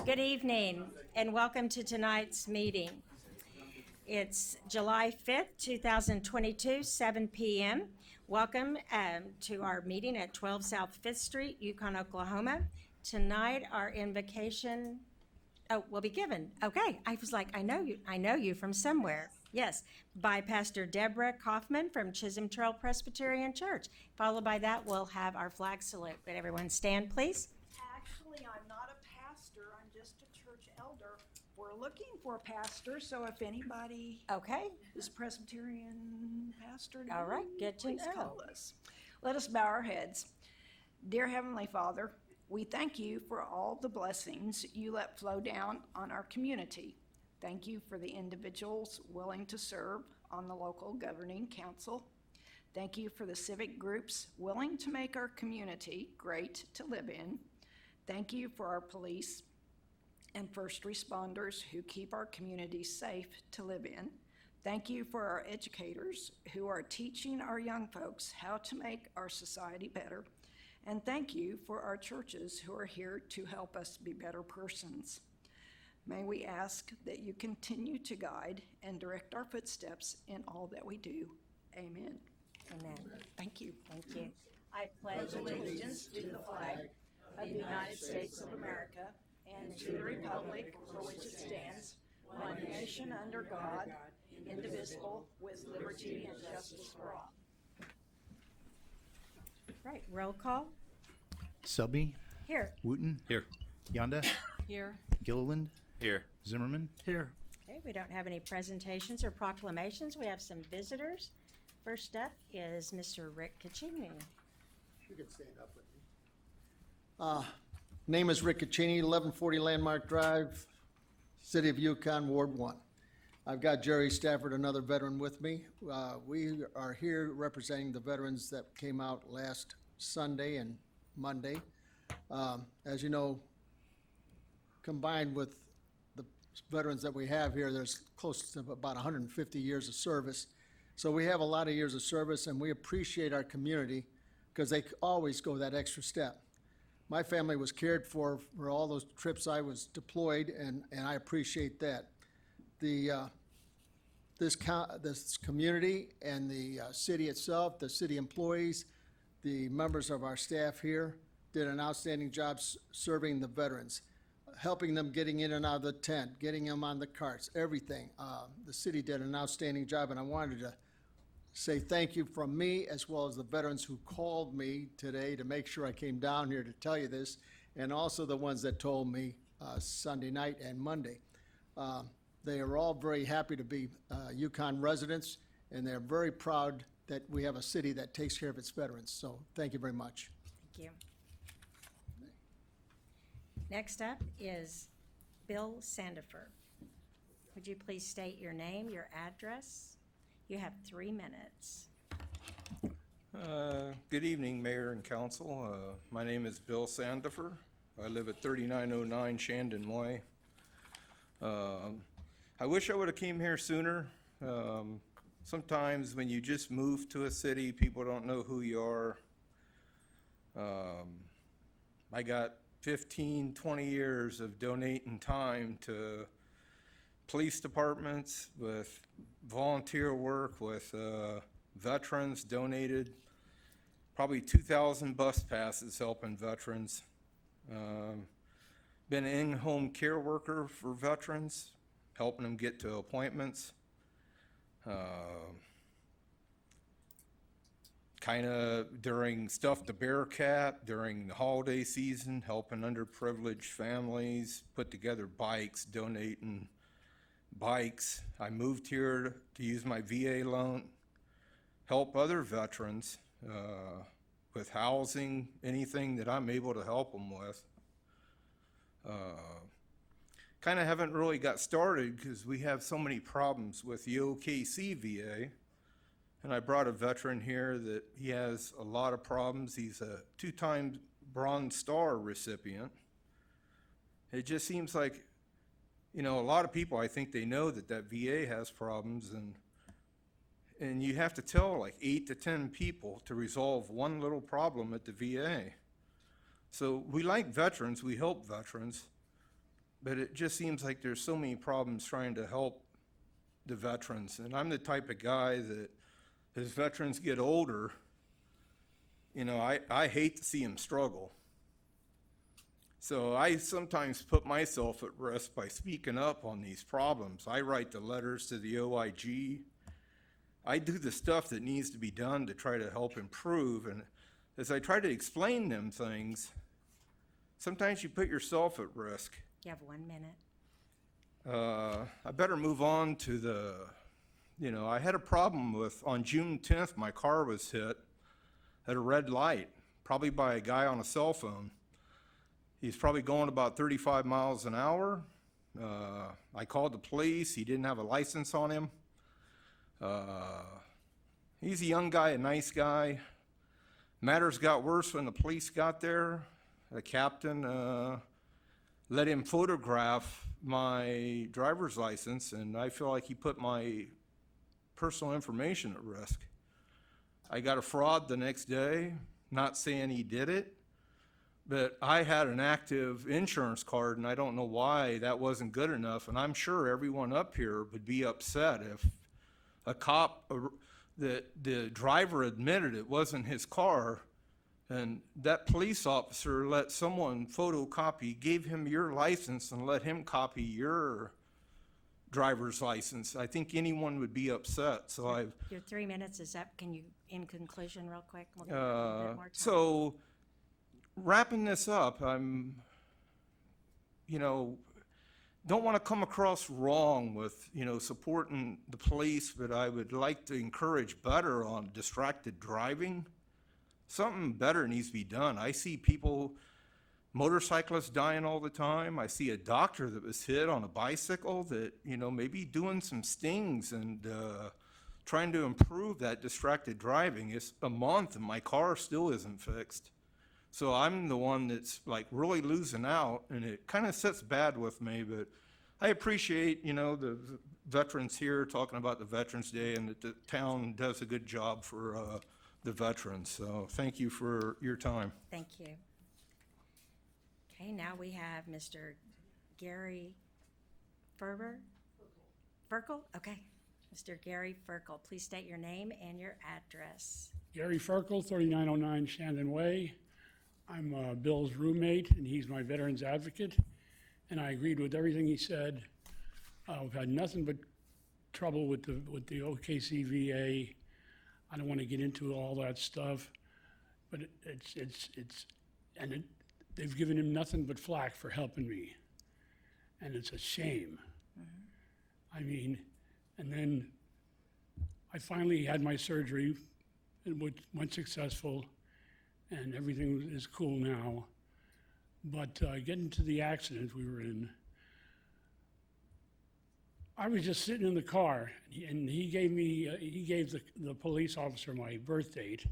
Good evening and welcome to tonight's meeting. It's July 5th, 2022, 7 p.m. Welcome to our meeting at 12 South 5th Street, Yukon, Oklahoma. Tonight our invocation will be given. Okay, I was like, I know you from somewhere. Yes, by Pastor Deborah Kaufman from Chisholm Trail Presbyterian Church. Followed by that, we'll have our flag salute. Would everyone stand, please? Actually, I'm not a pastor, I'm just a church elder. We're looking for a pastor, so if anybody is Presbyterian pastor, All right, good to please know. call us. Let us bow our heads. Dear Heavenly Father, we thank you for all the blessings you let flow down on our community. Thank you for the individuals willing to serve on the local governing council. Thank you for the civic groups willing to make our community great to live in. Thank you for our police and first responders who keep our community safe to live in. Thank you for our educators who are teaching our young folks how to make our society better. And thank you for our churches who are here to help us be better persons. May we ask that you continue to guide and direct our footsteps in all that we do. Amen. Amen. Thank you. Thank you. I pledge allegiance to the flag of the United States of America And to the republic for which it stands, one nation under God, indivisible, with liberty and justice for all. Right, roll call. Selby, Here. Wooten, Here. Yonda, Here. Gilliland, Here. Zimmerman. Here. Okay, we don't have any presentations or proclamations. We have some visitors. First up is Mr. Rick Caccini. You can stand up with me. Name is Rick Caccini, 1140 Landmark Drive, City of Yukon, Ward 1. I've got Jerry Stafford, another veteran, with me. We are here representing the veterans that came out last Sunday and Monday. As you know, combined with the veterans that we have here, there's close to about 150 years of service. So we have a lot of years of service, and we appreciate our community because they always go that extra step. My family was cared for all those trips I was deployed, and I appreciate that. This community and the city itself, the city employees, the members of our staff here did an outstanding job serving the veterans, helping them getting in and out of the tent, getting them on the carts, everything. The city did an outstanding job, and I wanted to say thank you from me as well as the veterans who called me today to make sure I came down here to tell you this, and also the ones that told me Sunday night and Monday. They are all very happy to be Yukon residents, and they're very proud that we have a city that takes care of its veterans. So thank you very much. Thank you. Next up is Bill Sandifer. Would you please state your name, your address? You have 3 minutes. Good evening, Mayor and Council. My name is Bill Sandifer. I live at 3909 Shandon Way. I wish I would have came here sooner. Sometimes when you just move to a city, people don't know who you are. I got 15, 20 years of donating time to police departments, with volunteer work, with veterans, donated probably 2,000 bus passes helping veterans. Been an in-home care worker for veterans, helping them get to appointments. Kind of during Stuff the Bearcat, during the holiday season, helping underprivileged families, put together bikes, donating bikes. I moved here to use my VA loan, help other veterans with housing, anything that I'm able to help them with. Kind of haven't really got started because we have so many problems with the OKC VA. And I brought a veteran here that he has a lot of problems. He's a 2-time Bronze Star recipient. It just seems like, you know, a lot of people, I think they know that VA has problems, and you have to tell like 8 to 10 people to resolve one little problem at the VA. So we like veterans, we help veterans, but it just seems like there's so many problems trying to help the veterans. And I'm the type of guy that as veterans get older, you know, I hate to see them struggle. So I sometimes put myself at risk by speaking up on these problems. I write the letters to the OIG. I do the stuff that needs to be done to try to help improve. And as I try to explain them things, sometimes you put yourself at risk. You have 1 minute. I better move on to the, you know, I had a problem with, on June 10th, my car was hit at a red light, probably by a guy on a cell phone. He's probably going about 35 miles an hour. I called the police. He didn't have a license on him. He's a young guy, a nice guy. Matters got worse when the police got there. The captain let him photograph my driver's license, and I feel like he put my personal information at risk. I got a fraud the next day, not saying he did it, but I had an active insurance card, and I don't know why that wasn't good enough, and I'm sure everyone up here would be upset if a cop, the driver admitted it wasn't his car, and that police officer let someone photocopy, gave him your license and let him copy your driver's license. I think anyone would be upset, so I've, Your 3 minutes is up. Can you, in conclusion, real quick? We'll give you a little bit more time. so wrapping this up, I'm, you know, don't want to come across wrong with, you know, supporting the police, but I would like to encourage better on distracted driving. Something better needs to be done. I see people, motorcyclists dying all the time. I see a doctor that was hit on a bicycle that, you know, maybe doing some stings and trying to improve that distracted driving. It's a month and my car still isn't fixed. So I'm the one that's like really losing out, and it kind of sits bad with me, but I appreciate, you know, the veterans here talking about the Veterans Day, and that the town does a good job for the veterans. So thank you for your time. Thank you. Okay, now we have Mr. Gary Ferber? Ferkel? Okay. Mr. Gary Ferkel, please state your name and your address. Gary Ferkel, 3909 Shandon Way. I'm Bill's roommate, and he's my veterans advocate, and I agreed with everything he said. We've had nothing but trouble with the OKCVA. I don't want to get into all that stuff, but they've given him nothing but flack for helping me, and it's a shame. I mean, and then I finally had my surgery, and went successful, and everything is cool now. But getting to the accident we were in, I was just sitting in the car, and he gave the police officer my birth date,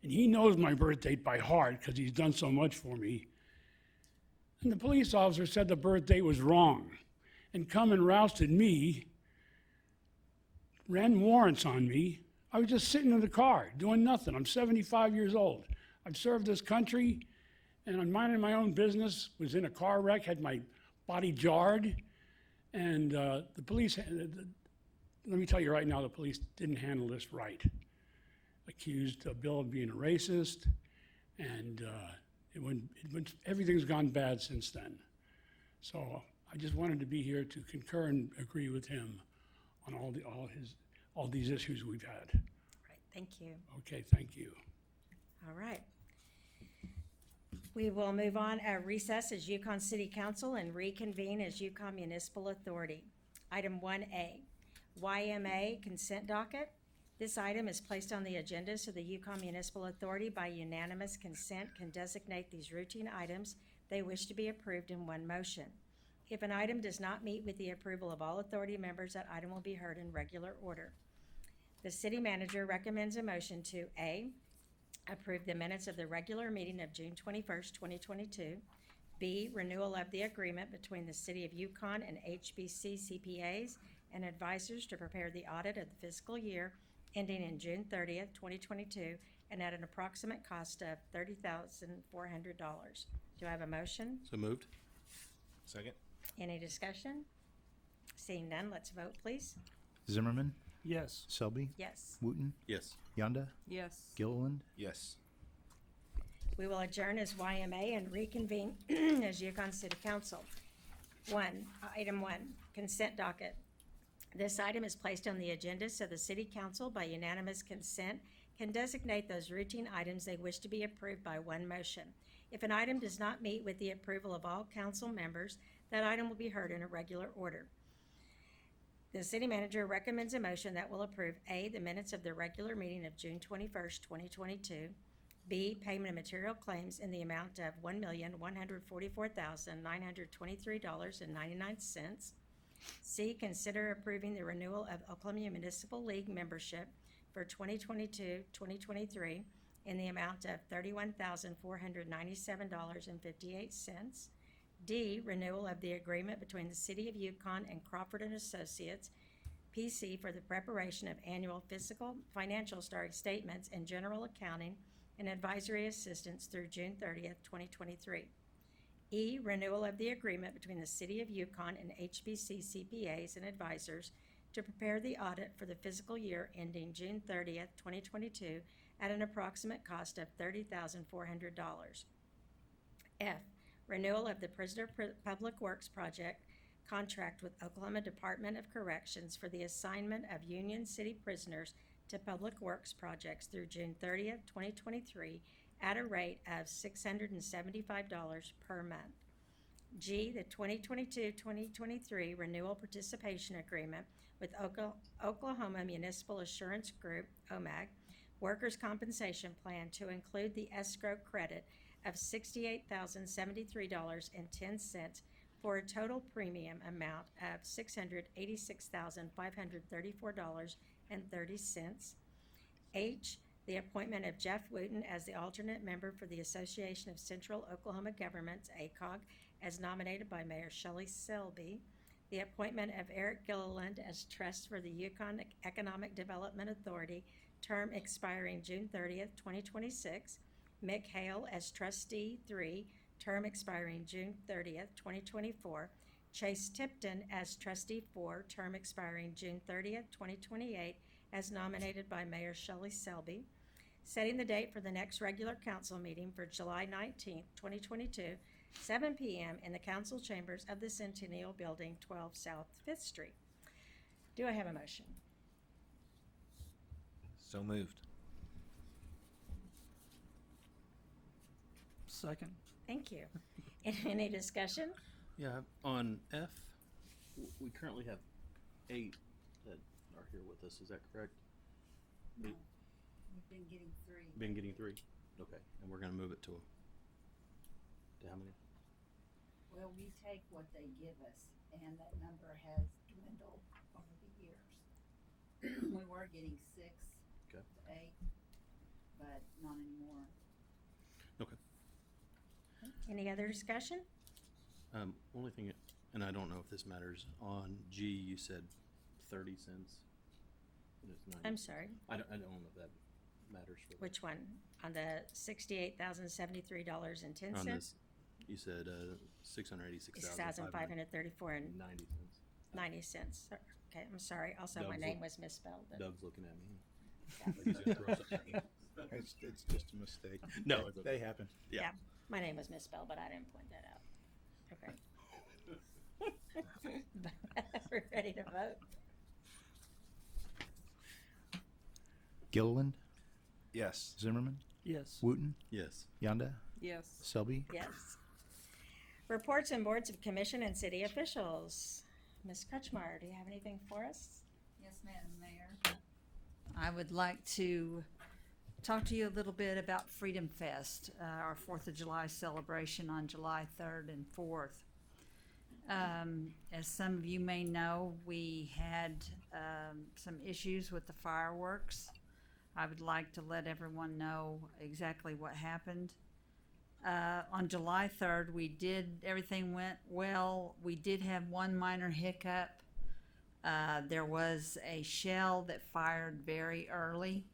and he knows my birth date by heart because he's done so much for me. And the police officer said the birth date was wrong, and come and rousted me, ran warrants on me. I was just sitting in the car doing nothing. I'm 75 years old. I've served this country, and I'm minding my own business, was in a car wreck, had my body jarred, and the police, let me tell you right now, the police didn't handle this right. Accused Bill of being a racist, and everything's gone bad since then. So I just wanted to be here to concur and agree with him on all these issues we've had. Right, thank you. Okay, thank you. All right. We will move on, recess as Yukon City Council and reconvene as Yukon Municipal Authority. Item 1A, YMA consent docket. This item is placed on the agenda so the Yukon Municipal Authority by unanimous consent can designate these routine items they wish to be approved in one motion. If an item does not meet with the approval of all authority members, that item will be heard in regular order. The city manager recommends a motion to A, approve the minutes of the regular meeting of June 21st, 2022. B, renewal of the agreement between the City of Yukon and HBC CPAs and advisors to prepare the audit of the fiscal year ending in June 30th, 2022, and at an approximate cost of $30,400. Do I have a motion? So moved. Second. Any discussion? Seeing none, let's vote, please. Zimmerman, Yes. Selby, Yes. Wooten, Yes. Yonda, Yes. Gilliland, Yes. We will adjourn as YMA and reconvene as Yukon City Council. Item 1, consent docket. This item is placed on the agenda so the city council, by unanimous consent, can designate those routine items they wish to be approved by one motion. If an item does not meet with the approval of all council members, that item will be heard in a regular order. The city manager recommends a motion that will approve A, the minutes of the regular meeting of June 21st, 2022, B, payment of material claims in the amount of $1,144,923.99. C, consider approving the renewal of Oklahoma Municipal League membership for 2022-2023 in the amount of $31,497.58. D, renewal of the agreement between the City of Yukon and Crawford and Associates, PC, for the preparation of annual fiscal, financial statements and general accounting and advisory assistance through June 30th, 2023. E, renewal of the agreement between the City of Yukon and HBC CPAs and advisors to prepare the audit for the fiscal year ending June 30th, 2022 at an approximate cost of $30,400. F, renewal of the Prisoner Public Works Project contract with Oklahoma Department of Corrections for the assignment of Union City prisoners to Public Works projects through June 30th, 2023 at a rate of $675 per month. G, the 2022-2023 renewal participation agreement with Oklahoma Municipal Assurance Group, OMAG, Workers' Compensation Plan to include the escrow credit of $68,073.10 for a total premium amount of $686,534.30. H, the appointment of Jeff Wooten as the alternate member for the Association of Central Oklahoma Governments, ACOG, as nominated by Mayor Shelley Selby. The appointment of Eric Gilliland as trust for the Yukon Economic Development Authority, term expiring June 30th, 2026. Mick Hale as trustee 3, term expiring June 30th, 2024. Chase Tipton as trustee 4, term expiring June 30th, 2028, as nominated by Mayor Shelley Selby. Setting the date for the next regular council meeting for July 19th, 2022, 7 p.m. in the council chambers of the Centennial Building, 12 South 5th Street. Do I have a motion? So moved. Second. Thank you. Any discussion? Yeah, on F, we currently have 8 that are here with us, is that correct? No, we've been getting 3. Been getting 3? Okay, and we're gonna move it to how many? Well, we take what they give us, and that number has dwindled over the years. We were getting 6 Okay. to 8, but not anymore. Okay. Any other discussion? Only thing, and I don't know if this matters, on G, you said 30 cents. And it's 90. I'm sorry, I don't know if that matters for. which one? On the $68,073.10? On this, you said, $686,590. $6,534.90. Okay, I'm sorry. Also, my Doug's name look- was misspelled. but- Doug's looking at me. It's just a mistake. No, They happen. Yeah, my name was misspelled, but I didn't point that out. Okay. We're ready to vote? Gilliland, Yes. Zimmerman, Yes. Wooten, Yes. Yonda, Yes. Selby, Yes. Reports and boards of commission and city officials. Ms. Kretschmar, do you have anything for us? Yes, Madam Mayor. I would like to talk to you a little bit about Freedom Fest, our 4th of July celebration on July 3rd and 4th. As some of you may know, we had some issues with the fireworks. I would like to let everyone know exactly what happened. On July 3rd, everything went well. We did have one minor hiccup. There was a shell that fired very early,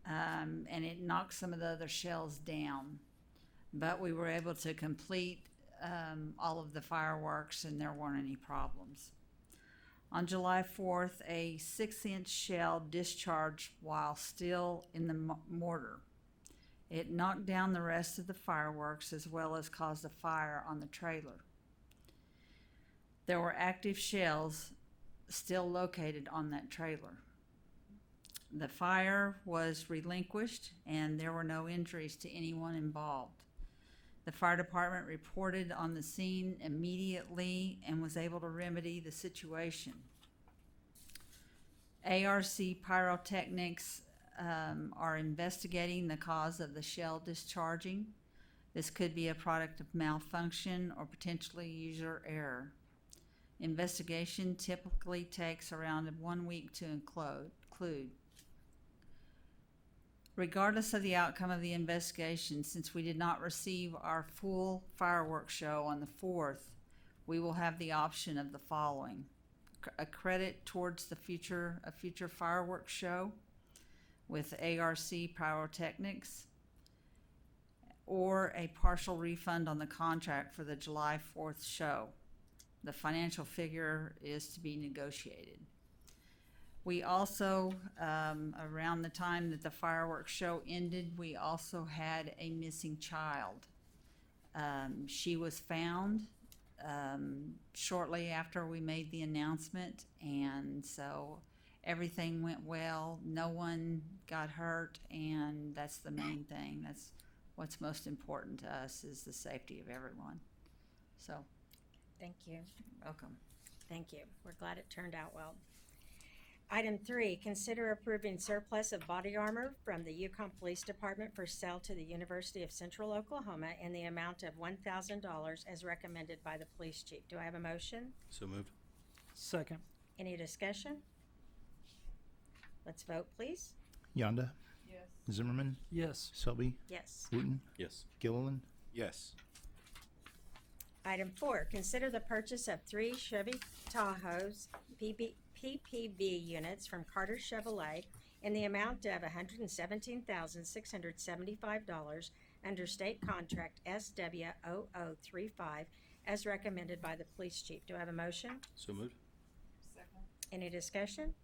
and it knocked some of the other shells down. But we were able to complete all of the fireworks and there weren't any problems. On July 4th, a 6-inch shell discharged while still in the mortar. It knocked down the rest of the fireworks as well as caused a fire on the trailer. There were active shells still located on that trailer. The fire was relinquished and there were no injuries to anyone involved. The fire department reported on the scene immediately and was able to remedy the situation. ARC Pyrotechnics are investigating the cause of the shell discharging. This could be a product of malfunction or potentially user error. Investigation typically takes around 1 week to conclude. Regardless of the outcome of the investigation, since we did not receive our full fireworks show on the 4th, we will have the option of the following: a credit towards a future fireworks show with ARC Pyrotechnics, or a partial refund on the contract for the July 4th show. The financial figure is to be negotiated. We also, around the time that the fireworks show ended, we also had a missing child. She was found shortly after we made the announcement, and so everything went well. No one got hurt, and that's the main thing. That's what's most important to us, is the safety of everyone. So, Thank you. welcome. Thank you. We're glad it turned out well. Item 3, consider approving surplus of body armor from the Yukon Police Department for sale to the University of Central Oklahoma in the amount of $1,000 as recommended by the police chief. Do I have a motion? So moved. Second. Any discussion? Let's vote, please. Yonda. Yes. Zimmerman. Yes. Selby. Yes. Wooten. Yes. Gilliland. Yes. Item 4, consider the purchase of 3 Chevy Tahoes PPV units from Carter Chevrolet in the amount of $117,675 under state contract SW0035 as recommended by the police chief. Do I have a motion? So moved. Any discussion?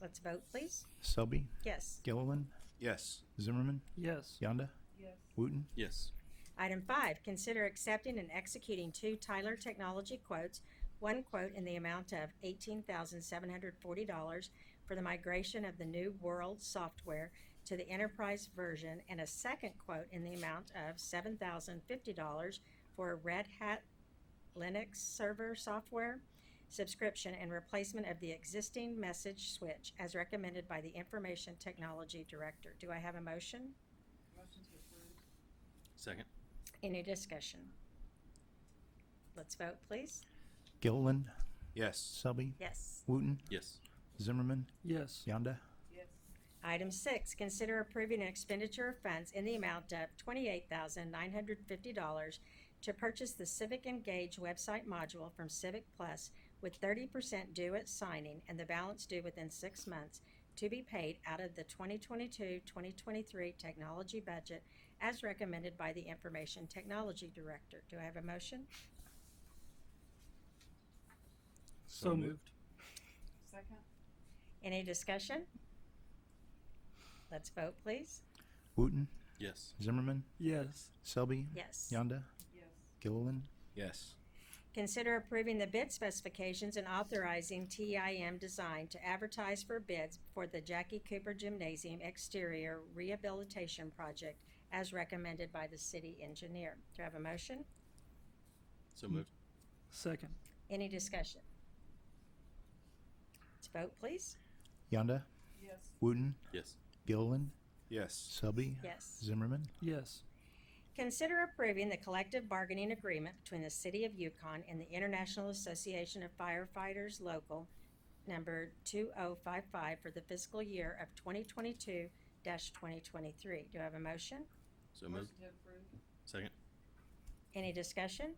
Let's vote, please. Selby. Yes. Gilliland. Yes. Zimmerman. Yes. Yonda. Wooten. Yes. Item 5, consider accepting and executing 2 Tyler Technology quotes. One quote in the amount of $18,740 for the migration of the New World software to the enterprise version, and a second quote in the amount of $7,050 for a Red Hat Linux server software subscription and replacement of the existing message switch as recommended by the Information Technology Director. Do I have a motion? Second. Any discussion? Let's vote, please. Gilliland. Yes. Selby. Yes. Wooten. Yes. Zimmerman. Yes. Yonda. Item 6, consider approving an expenditure of funds in the amount of $28,950 to purchase the Civic Engage website module from Civic Plus with 30% due at signing and the balance due within 6 months to be paid out of the 2022-2023 technology budget as recommended by the Information Technology Director. Do I have a motion? So moved. Any discussion? Let's vote, please. Wooten. Yes. Zimmerman. Yes. Selby. Yes. Yonda. Gilliland. Yes. Consider approving the bid specifications and authorizing TIM Design to advertise for bids for the Jackie Cooper Gymnasium exterior rehabilitation project as recommended by the city engineer. Do I have a motion? So moved. Second. Any discussion? Let's vote, please. Yonda. Wooten. Yes. Gilliland. Yes. Selby. Yes. Zimmerman. Yes. Consider approving the collective bargaining agreement between the City of Yukon and the International Association of Firefighters Local number 2055 for the fiscal year of 2022-2023. Do I have a motion? So moved. Second. Any discussion?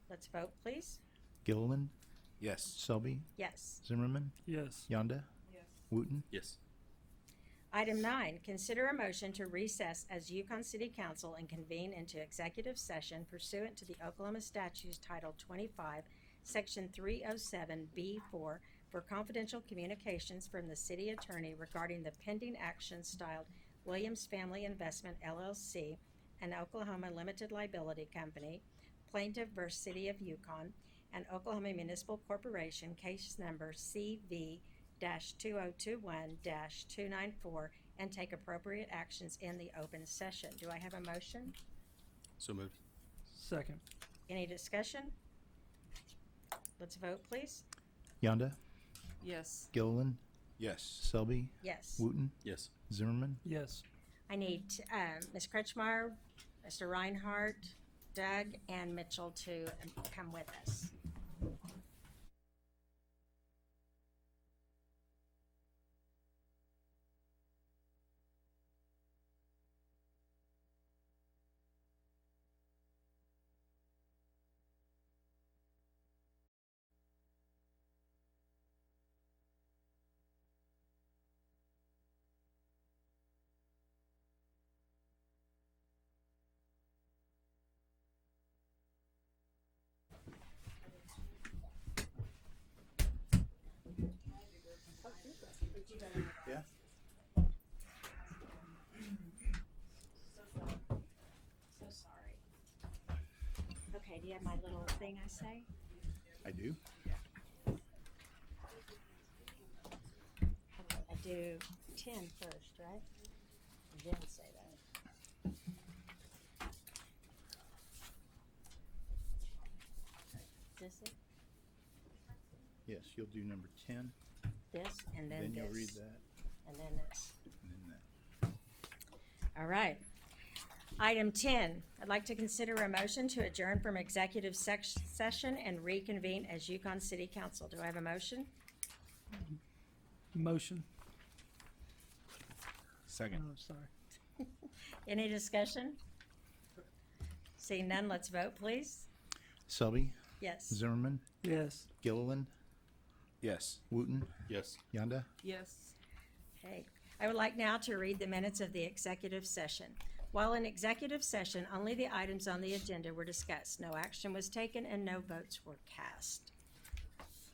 Let's vote, please. Gilliland. Yes. Selby. Yes. Zimmerman. Yes. Yonda. Wooten. Yes. Item 9, consider a motion to recess as Yukon City Council and convene into executive session pursuant to the Oklahoma Statutes Title 25, Section 307B4 for confidential communications from the city attorney regarding the pending action styled Williams Family Investment LLC, an Oklahoma limited liability company, plaintiff versus City of Yukon, and Oklahoma Municipal Corporation, case number CV-2021-294, and take appropriate actions in the open session. Do I have a motion? So moved. Second. Any discussion? Let's vote, please. Yonda, Yes. Gilliland, Yes. Selby, Yes. Wooten, Yes. Zimmerman, Yes. I need Ms. Kretschmar, Mr. Reinhardt, Doug, and Mitchell to come with us. Yeah. So sorry. Okay, do you have my little thing I say? I do. Okay, I do 10 first, right? And then say that. Is this it? Yes, you'll do number 10, This, and then then this. you'll read that, And then this. and then that. All right. Item 10, I'd like to consider a motion to adjourn from executive session and reconvene as Yukon City Council. Do I have a motion? Motion. Second. Oh, sorry. Any discussion? Seeing none, let's vote, please. Selby, Yes. Zimmerman, Yes. Gilliland, Yes. Wooten, Yes. Yonda, Yes. Okay. I would like now to read the minutes of the executive session. While in executive session, only the items on the agenda were discussed. No action was taken and no votes were cast.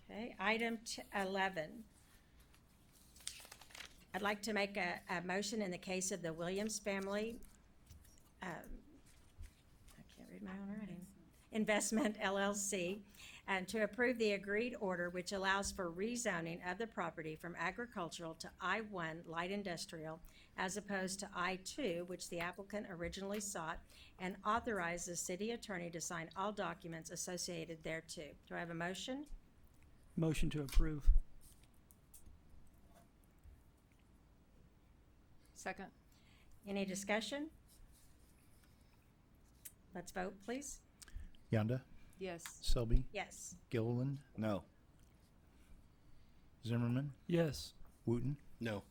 Okay, item 11. I'd like to make a motion in the case of the Williams family, I can't read my own writing, Investment LLC, and to approve the agreed order which allows for rezoning of the property from agricultural to I-1 light industrial as opposed to I-2, which the applicant originally sought, and authorize the city attorney to sign all documents associated thereto. Do I have a motion? Motion to approve. Second. Any discussion? Let's vote, please. Yonda, Yes. Selby, Yes. Gilliland, No. Zimmerman, Yes. Wooten. No.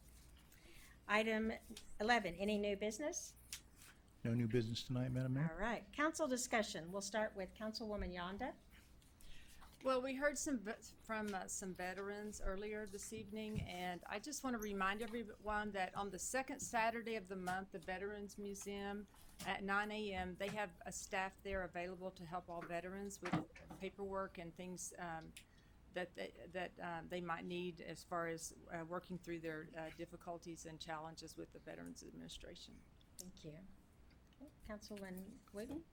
Item 11, any new business? No new business tonight, Madam Mayor? All right, council discussion. We'll start with Councilwoman Yonda. Well, we heard from some veterans earlier this evening, and I just want to remind everyone that on the second Saturday of the month, the Veterans Museum at 9 a.m., they have a staff there available to help all veterans with paperwork and things that they might need as far as working through their difficulties and challenges with the Veterans Administration. Thank you. Okay, Councilman Wooten?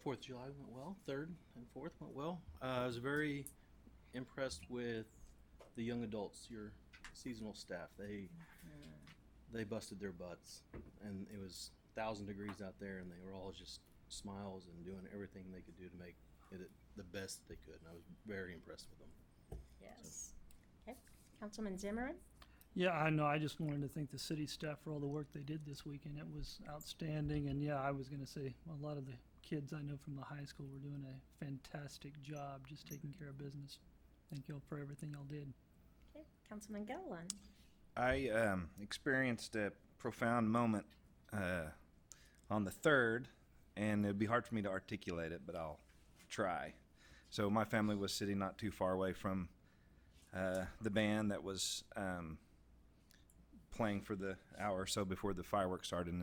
4th of July went well. 3rd and 4th went well. I was very impressed with the young adults, your seasonal staff. They busted their butts, and it was 1,000 degrees out there, and they were all just smiles and doing everything they could do to make it the best they could. And I was very impressed with them. Yes. Okay, Councilman Zimmerman? Yeah, I know. I just wanted to thank the city staff for all the work they did this weekend. It was outstanding. And yeah, I was going to say a lot of the kids I know from the high school were doing a fantastic job just taking care of business. Thank you all for everything y'all did. Okay, Councilman Gilliland? I experienced a profound moment on the 3rd, and it'd be hard for me to articulate it, but I'll try. So my family was sitting not too far away from the band that was playing for the hour or so before the fireworks started,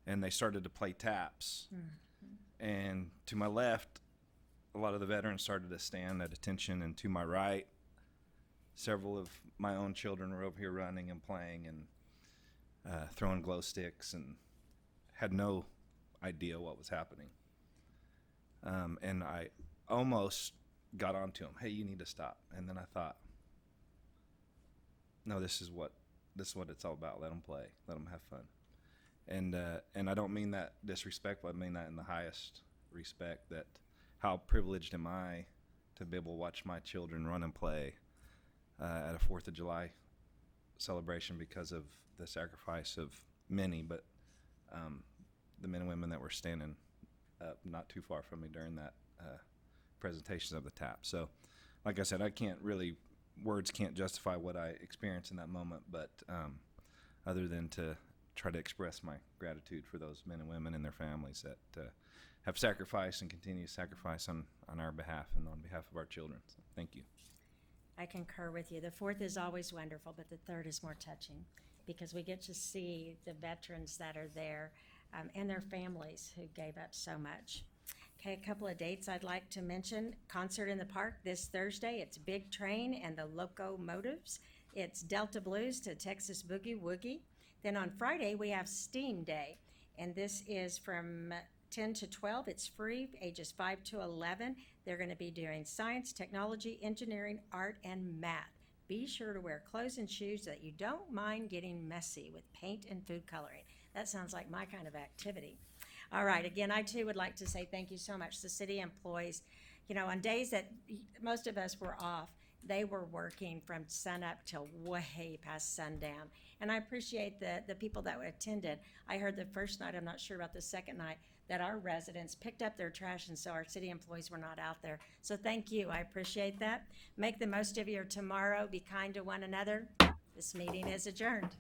and they started to play taps. And to my left, a lot of the veterans started to stand at attention, and to my right, several of my own children were over here running and playing and throwing glow sticks, and had no idea what was happening. And I almost got onto them. Hey, you need to stop. And then I thought, no, this is what it's all about. Let them play. Let them have fun. And I don't mean that disrespectful. I mean that in the highest respect. That how privileged am I to be able to watch my children run and play at a 4th of July celebration because of the sacrifice of many, but the men and women that were standing up not too far from me during that presentation of the tap. So, like I said, words can't justify what I experienced in that moment, but other than to try to express my gratitude for those men and women and their families that have sacrificed and continue to sacrifice on our behalf and on behalf of our children. So, thank you. I concur with you. The 4th is always wonderful, but the 3rd is more touching because we get to see the veterans that are there and their families who gave up so much. Okay, a couple of dates I'd like to mention. Concert in the Park this Thursday. It's Big Train and the Locomotives. It's Delta Blues to Texas Boogie Woogie. Then on Friday, we have Steam Day, and this is from 10 to 12. It's free, ages 5 to 11. They're going to be doing science, technology, engineering, art, and math. Be sure to wear clothes and shoes that you don't mind getting messy with paint and food coloring. That sounds like my kind of activity. All right, again, I too would like to say thank you so much. The city employees, on days that most of us were off, they were working from sunup till way past sundown. And I appreciate the people that attended. I heard the first night, I'm not sure about the second night, that our residents picked up their trash, and so our city employees were not out there. So thank you, I appreciate that. Make the most of your tomorrow, be kind to one another. This meeting is adjourned.